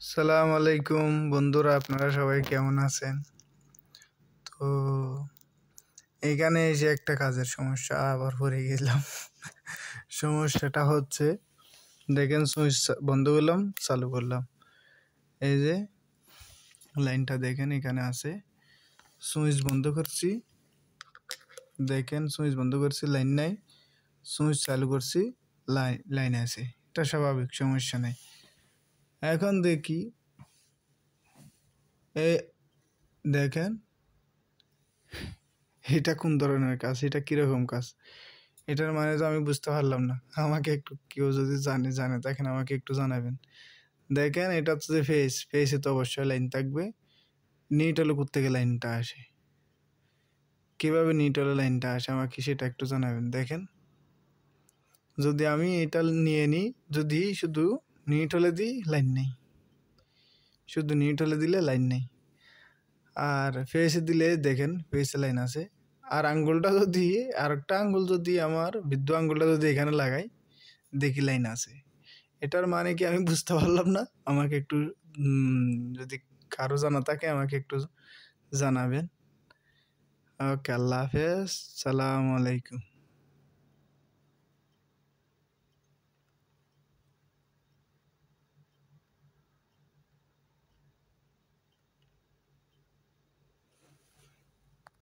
সালাম আলাইকুম বন্ধুরা, আপনারা সবাই কেমন আছেন? তো এখানে এসে একটা কাজের সমস্যা আবার পড়ে গেলাম। সমস্যাটা হচ্ছে, দেখেন সুইচ বন্ধ করলাম, চালু করলাম, এই যে লাইনটা দেখেন এখানে আছে। সুইচ বন্ধ করছি, দেখেন সুইচ বন্ধ করছি, লাইন নাই। সুইচ চালু করছি, লাইন আছে। এটা স্বাভাবিক, সমস্যা নেই। এখন দেখি, এ দেখেন এটা কোন ধরনের কাজ, এটা কিরকম কাজ, এটার মানে তো আমি বুঝতে পারলাম না। আমাকে একটু কেউ যদি জানে দেখেন আমাকে একটু জানাবেন। দেখেন এটা তো যে ফেসে তো অবশ্যই লাইন থাকবে। নিউট্রালে থেকে লাইনটা আসে, কিভাবে নিউট্রালে লাইনটা আসে আমাকে সেটা একটু জানাবেন। দেখেন যদি আমি এটা নিয়ে নিই, যদি শুধু নিউট্রালে দিই লাইন নেই, শুধু নিউট্রালে দিলে লাইন নেই। আর ফেসে দিলে দেখেন ফেসে লাইন আছে। আর আঙ্গুলটা যদি, আর একটা আঙ্গুল যদি আমার বৃদ্ধ আঙ্গুলটা যদি এখানে লাগাই, দেখি লাইন আছে। এটার মানে কি আমি বুঝতে পারলাম না। আমাকে একটু যদি কারো জানা থাকে আমাকে একটু জানাবেন। ওকে, আল্লাহ হাফেজ, সালাম আলাইকুম।